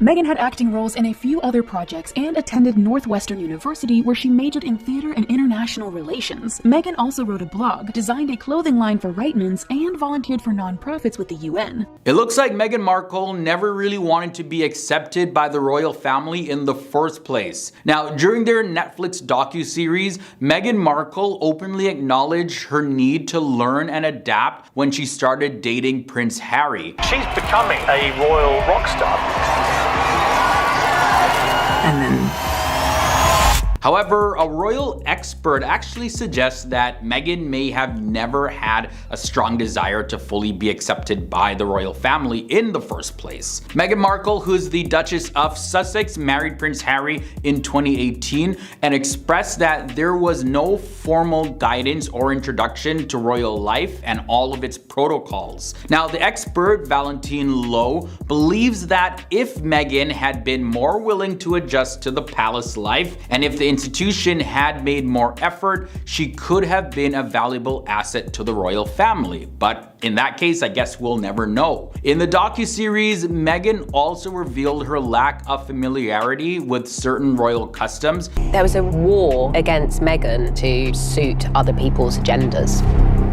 Meghan had acting roles in a few other projects and attended Northwestern University, where she majored in theater and international relations. Meghan also wrote a blog, designed a clothing line for Reitmans, and volunteered for nonprofits with the UN. It looks like Meghan Markle never really wanted to be accepted by the royal family in the first place. Now, during their Netflix docuseries, Meghan Markle openly acknowledged her need to learn and adapt when she started dating Prince Harry. She's becoming a royal rock star. And then... However, a royal expert actually suggests that Meghan may have never had a strong desire to fully be accepted by the royal family in the first place. Meghan Markle, who's the Duchess of Sussex, married Prince Harry in 2018 and expressed that there was no formal guidance or introduction to royal life and all of its protocols. Now, the expert, Valentine Lowe, believes that if Meghan had been more willing to adjust to the palace life, and if the institution had made more effort, she could have been a valuable asset to the royal family. But in that case, I guess we'll never know. In the docuseries, Meghan also revealed her lack of familiarity with certain royal customs. There was a war against Meghan to suit other people's agendas.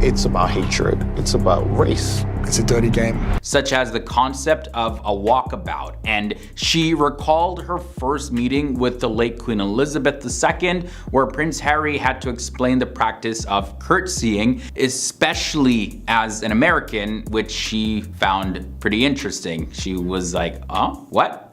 It's about hatred. It's about race. It's a dirty game. Such as the concept of a walkabout. And she recalled her first meeting with the late Queen Elizabeth II, where Prince Harry had to explain the practice of curtsying, especially as an American, which she found pretty interesting. She was like, oh, what?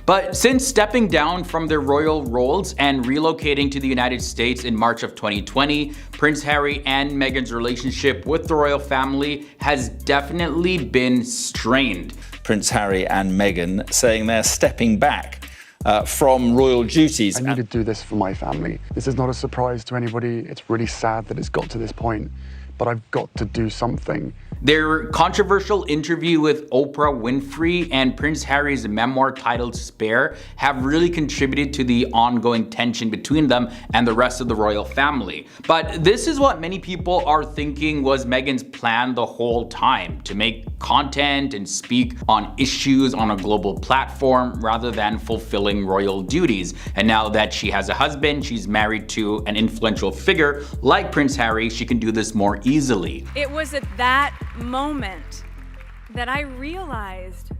But since stepping down from their royal roles and relocating to the United States in March of 2020, Prince Harry and Meghan's relationship with the royal family has definitely been strained. Prince Harry and Meghan saying they're stepping back from royal duties. I need to do this for my family. This is not a surprise to anybody. It's really sad that it's got to this point, but I've got to do something. Their controversial interview with Oprah Winfrey and Prince Harry's memoir titled Spare have really contributed to the ongoing tension between them and the rest of the royal family. But this is what many people are thinking was Meghan's plan the whole time, to make content and speak on issues on a global platform rather than fulfilling royal duties. And now that she has a husband, she's married to an influential figure like Prince Harry, she can do this more easily. It was at that moment that I realized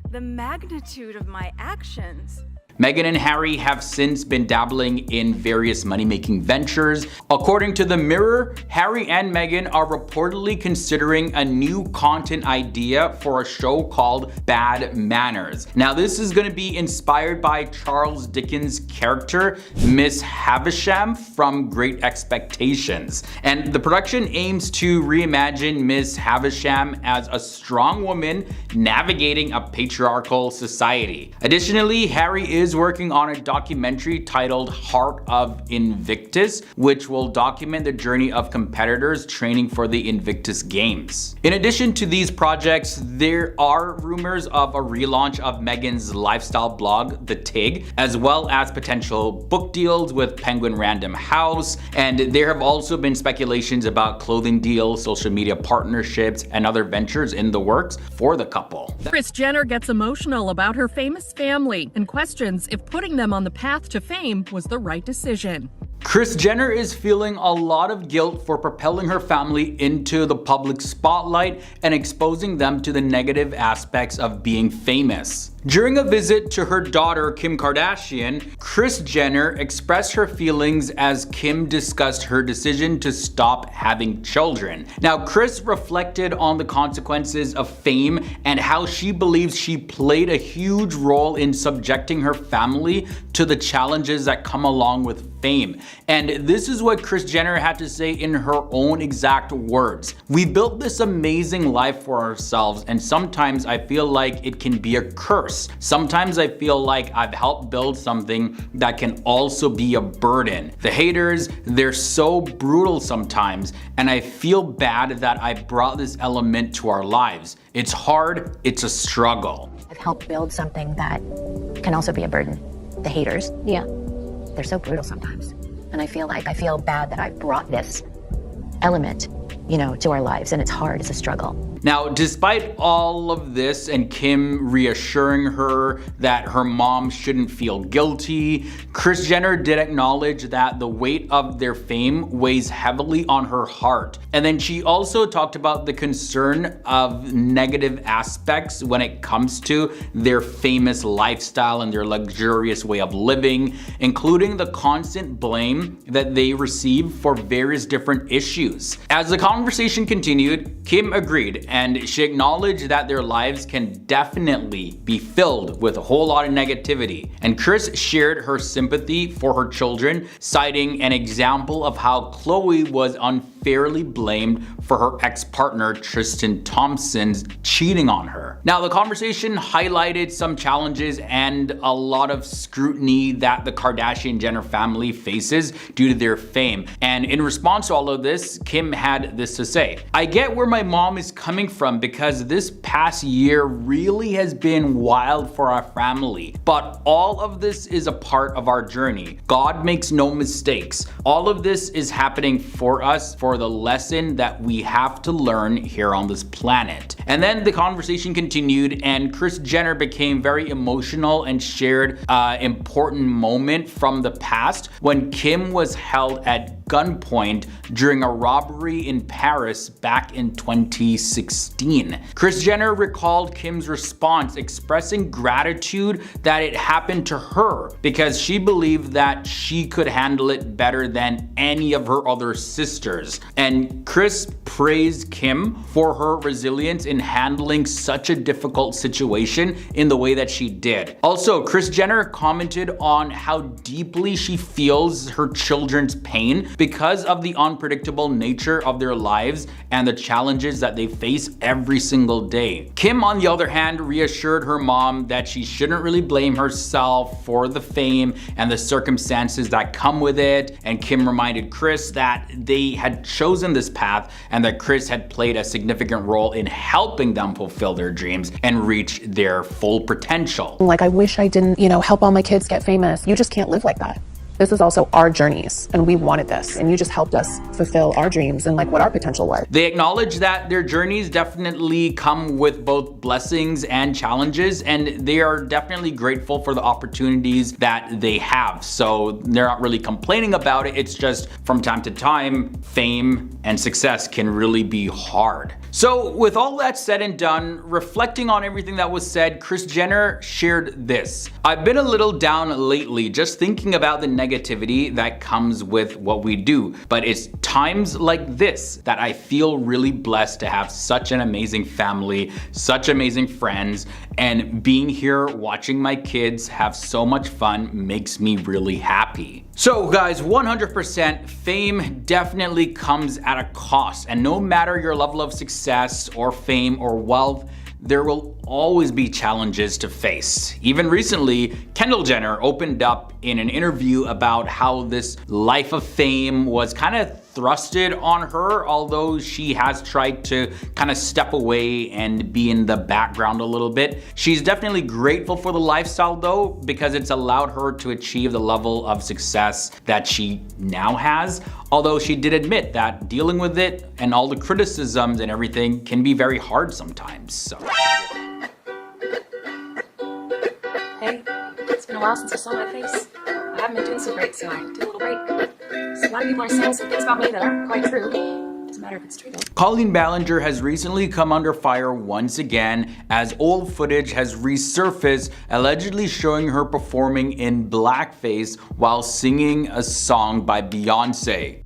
the magnitude of my actions. Meghan and Harry have since been dabbling in various money-making ventures. According to The Mirror, Harry and Meghan are reportedly considering a new content idea for a show called Bad Manners. Now, this is going to be inspired by Charles Dickens' character, Miss Havisham from Great Expectations. And the production aims to reimagine Miss Havisham as a strong woman navigating a patriarchal society. Additionally, Harry is working on a documentary titled Heart of Invictus, which will document the journey of competitors training for the Invictus Games. In addition to these projects, there are rumors of a relaunch of Meghan's lifestyle blog, The Tig, as well as potential book deals with Penguin Random House, and there have also been speculations about clothing deals, social media partnerships, and other ventures in the works for the couple. Kris Jenner gets emotional about her famous family and questions if putting them on the path to fame was the right decision. Kris Jenner is feeling a lot of guilt for propelling her family into the public spotlight and exposing them to the negative aspects of being famous. During a visit to her daughter, Kim Kardashian, Kris Jenner expressed her feelings as Kim discussed her decision to stop having children. Now, Kris reflected on the consequences of fame and how she believes she played a huge role in subjecting her family to the challenges that come along with fame. And this is what Kris Jenner had to say in her own exact words. "We built this amazing life for ourselves, and sometimes I feel like it can be a curse. Sometimes I feel like I've helped build something that can also be a burden. The haters, they're so brutal sometimes, and I feel bad that I brought this element to our lives. It's hard, it's a struggle." I've helped build something that can also be a burden. The haters, yeah, they're so brutal sometimes. And I feel bad that I brought this element, to our lives, and it's hard, it's a struggle. Now, despite all of this and Kim reassuring her that her mom shouldn't feel guilty, Kris Jenner did acknowledge that the weight of their fame weighs heavily on her heart. And then she also talked about the concern of negative aspects when it comes to their famous lifestyle and their luxurious way of living, including the constant blame that they receive for various different issues. As the conversation continued, Kim agreed, and she acknowledged that their lives can definitely be filled with a whole lot of negativity. And Kris shared her sympathy for her children, citing an example of how Khloe was unfairly blamed for her ex-partner Tristan Thompson's cheating on her. Now, the conversation highlighted some challenges and a lot of scrutiny that the Kardashian-Jenner family faces due to their fame. And in response to all of this, Kim had this to say: "I get where my mom is coming from because this past year really has been wild for our family. But all of this is a part of our journey. God makes no mistakes. All of this is happening for us, for the lesson that we have to learn here on this planet." And then the conversation continued, and Kris Jenner became very emotional and shared an important moment from the past when Kim was held at gunpoint during a robbery in Paris back in 2016. Kris Jenner recalled Kim's response, expressing gratitude that it happened to her because she believed that she could handle it better than any of her other sisters. And Kris praised Kim for her resilience in handling such a difficult situation in the way that she did. Also, Kris Jenner commented on how deeply she feels her children's pain because of the unpredictable nature of their lives and the challenges that they face every single day. Kim, on the other hand, reassured her mom that she shouldn't really blame herself for the fame and the circumstances that come with it. And Kim reminded Kris that they had chosen this path and that Kris had played a significant role in helping them fulfill their dreams and reach their full potential. Like, I wish I didn't, help all my kids get famous. You just can't live like that. This is also our journeys, and we wanted this, and you just helped us fulfill our dreams and what our potential was. They acknowledge that their journeys definitely come with both blessings and challenges, and they are definitely grateful for the opportunities that they have. So they're not really complaining about it. It's just from time to time, fame and success can really be hard. So with all that said and done, reflecting on everything that was said, Kris Jenner shared this: "I've been a little down lately just thinking about the negativity that comes with what we do. But it's times like this that I feel really blessed to have such an amazing family, such amazing friends, and being here watching my kids have so much fun makes me really happy." So guys, 100% fame definitely comes at a cost, and no matter your level of success or fame or wealth, there will always be challenges to face. Even recently, Kendall Jenner opened up in an interview about how this life of fame was kind of thrusted on her, although she has tried to kind of step away and be in the background a little bit. She's definitely grateful for the lifestyle though, because it's allowed her to achieve the level of success that she now has. Although she did admit that dealing with it and all the criticisms and everything can be very hard sometimes. So. Hey, it's been a while since I saw my face. I haven't been doing so great, so I took a little break. So a lot of people are saying some things about me that aren't quite true. Doesn't matter if it's true though. Colleen Ballinger has recently come under fire once again as old footage has resurfaced, allegedly showing her performing in blackface while singing a song by Beyonce.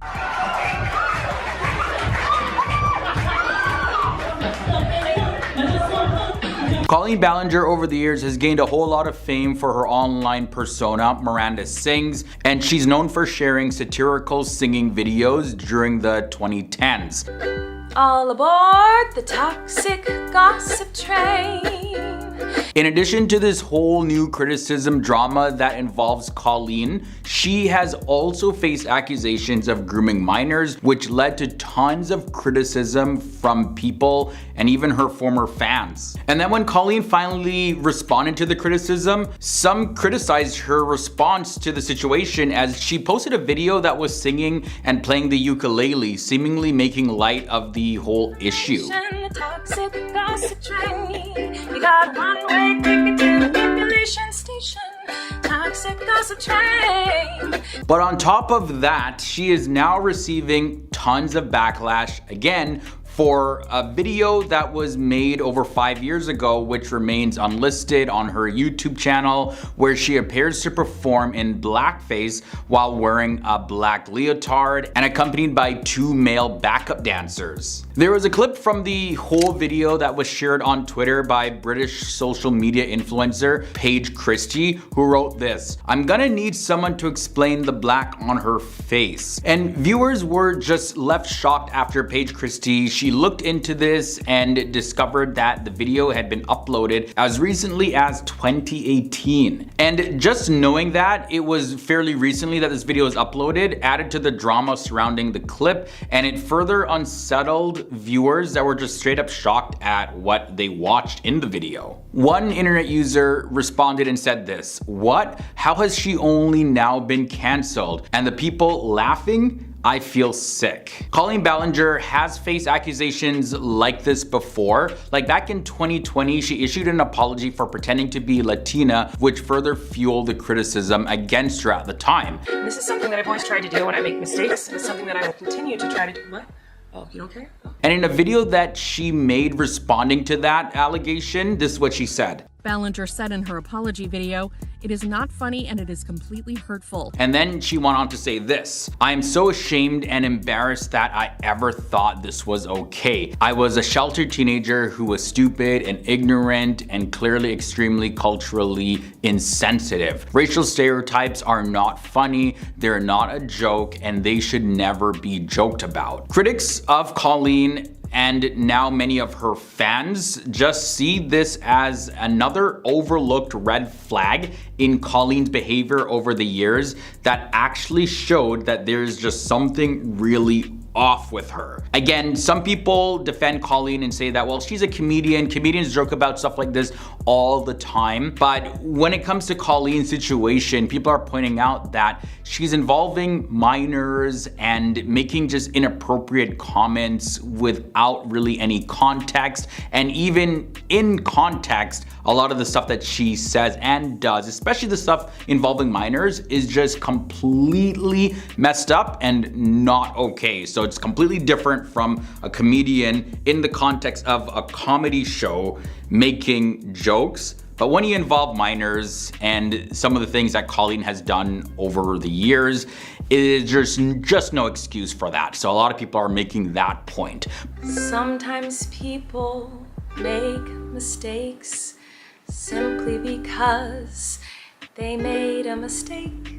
Colleen Ballinger over the years has gained a whole lot of fame for her online persona, Miranda Sings, and she's known for sharing satirical singing videos during the 2010s. All aboard the toxic gossip train. In addition to this whole new criticism drama that involves Colleen, she has also faced accusations of grooming minors, which led to tons of criticism from people and even her former fans. And then when Colleen finally responded to the criticism, some criticized her response to the situation as she posted a video that was singing and playing the ukulele, seemingly making light of the whole issue. The Toxic gossip train. You got one-way ticket to the manipulation station. Toxic gossip train. But on top of that, she is now receiving tons of backlash again for a video that was made over 5 years ago, which remains unlisted on her YouTube channel, where she appears to perform in blackface while wearing a black leotard and accompanied by 2 male backup dancers. There was a clip from the whole video that was shared on Twitter by British social media influencer Paige Christie, who wrote this: "I'm gonna need someone to explain the black on her face." And viewers were just left shocked after Paige Christie, she looked into this and discovered that the video had been uploaded as recently as 2018. And just knowing that it was fairly recently that this video was uploaded added to the drama surrounding the clip, and it further unsettled viewers that were just straight up shocked at what they watched in the video. One internet user responded and said this: "What? How has she only now been cancelled? And the people laughing? I feel sick." Colleen Ballinger has faced accusations like this before. Like back in 2020, she issued an apology for pretending to be Latina, which further fueled the criticism against her at the time. This is something that I've always tried to do when I make mistakes, and it's something that I will continue to try to do. What? Oh, you don't care? Oh. And in a video that she made responding to that allegation, this is what she said. Ballinger said in her apology video, "It is not funny and it is completely hurtful." And then she went on to say this: "I am so ashamed and embarrassed that I ever thought this was okay. I was a sheltered teenager who was stupid and ignorant and clearly extremely culturally insensitive. Racial stereotypes are not funny, they're not a joke, and they should never be joked about." Critics of Colleen and now many of her fans just see this as another overlooked red flag in Colleen's behavior over the years that actually showed that there's just something really off with her. Again, some people defend Colleen and say that, well, she's a comedian. Comedians joke about stuff like this all the time. But when it comes to Colleen's situation, people are pointing out that she's involving minors and making just inappropriate comments without really any context. And even in context, a lot of the stuff that she says and does, especially the stuff involving minors, is just completely messed up and not okay. So it's completely different from a comedian in the context of a comedy show making jokes. But when you involve minors and some of the things that Colleen has done over the years, there's just no excuse for that. So a lot of people are making that point. Sometimes people make mistakes simply because they made a mistake.